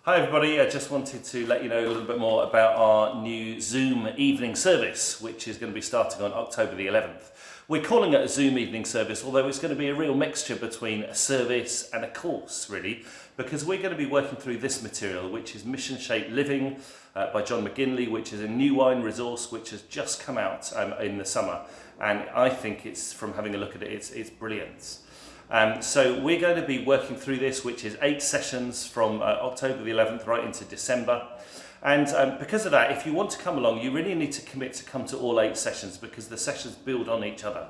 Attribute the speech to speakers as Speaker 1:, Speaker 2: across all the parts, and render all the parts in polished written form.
Speaker 1: Hi everybody, I just wanted to let you know a little bit more about our new Zoom evening service, which is going to be starting on October the 11th. We're calling it a Zoom evening service, although it's going to be a real mixture between a service and a course, really, because we're going to be working through this material, which is Mission Shaped Living by John McGinley, which is a new wine resource which has just come out in the summer. And I think it's, from having a look at it, it's brilliant. So we're going to be working through this, which is 8 sessions from October the 11th right into December. And because of that, if you want to come along, you really need to commit to come to all 8 sessions because the sessions build on each other.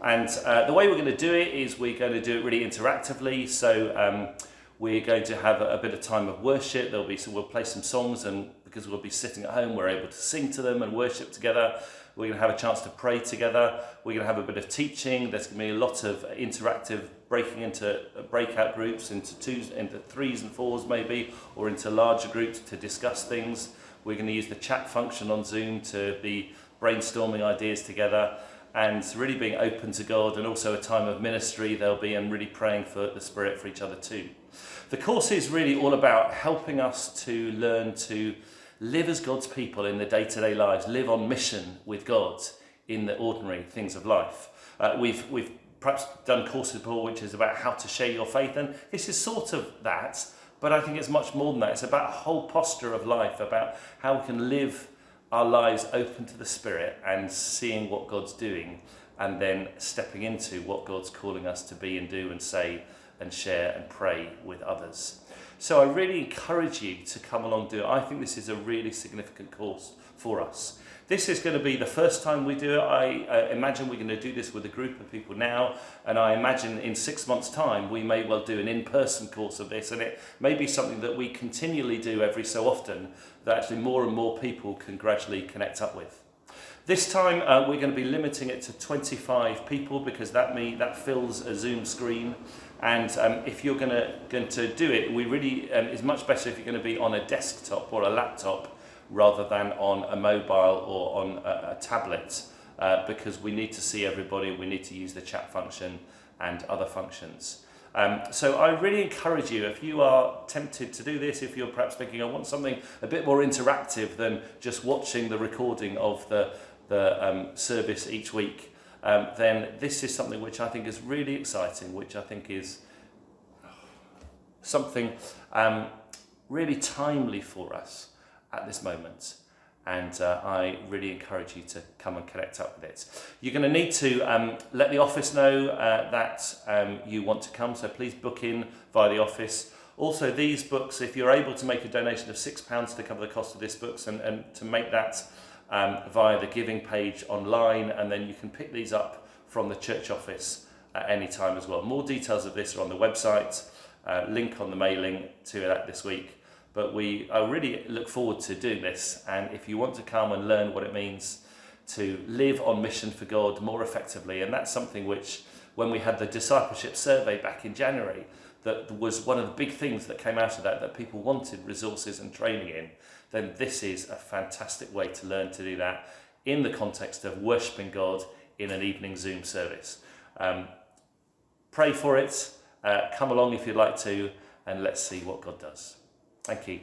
Speaker 1: And the way we're going to do it is we're going to do it really interactively. So we're going to have a bit of time of worship. We'll play some songs, and because we'll be sitting at home, we're able to sing to them and worship together. We're going to have a chance to pray together. We're going to have a bit of teaching. There's going to be a lot of interactive breaking into breakout groups, into 2s, into 3s and 4s maybe, or into larger groups to discuss things. We're going to use the chat function on Zoom to be brainstorming ideas together and really being open to God, and also a time of ministry there'll be, and really praying for the Spirit for each other too. The course is really all about helping us to learn to live as God's people in the day-to-day lives, live on mission with God in the ordinary things of life. We've perhaps done courses before which is about how to share your faith, and this is sort of that, but I think it's much more than that. It's about a whole posture of life, about how we can live our lives open to the Spirit and seeing what God's doing, and then stepping into what God's calling us to be and do and say and share and pray with others. So I really encourage you to come along and do it. I think this is a really significant course for us. This is going to be the first time we do it. I imagine we're going to do this with a group of people now, and I imagine in 6 months' time we may well do an in-person course of this, and it may be something that we continually do every so often that actually more and more people can gradually connect up with. This time we're going to be limiting it to 25 people because that fills a Zoom screen. And if you're going to do it, we really it's much better if you're going to be on a desktop or a laptop rather than on a mobile or on a tablet, because we need to see everybody. We need to use the chat function and other functions. So I really encourage you, if you are tempted to do this, if you're perhaps thinking I want something a bit more interactive than just watching the recording of the service each week, then this is something which I think is really exciting, which I think is something really timely for us at this moment. And I really encourage you to come and connect up with it. You're going to need to let the office know that you want to come, so please book in via the office. Also, these books, if you're able to make a donation of £6 to cover the cost of these books, and to make that via the giving page online, and then you can pick these up from the church office at any time as well. More details of this are on the website, link on the mailing to that this week. But I really look forward to doing this, and if you want to come and learn what it means to live on mission for God more effectively, and that's something which, when we had the discipleship survey back in January, that was one of the big things that came out of that people wanted resources and training in, then this is a fantastic way to learn to do that in the context of worshipping God in an evening Zoom service. Pray for it, come along if you'd like to, and let's see what God does. Thank you.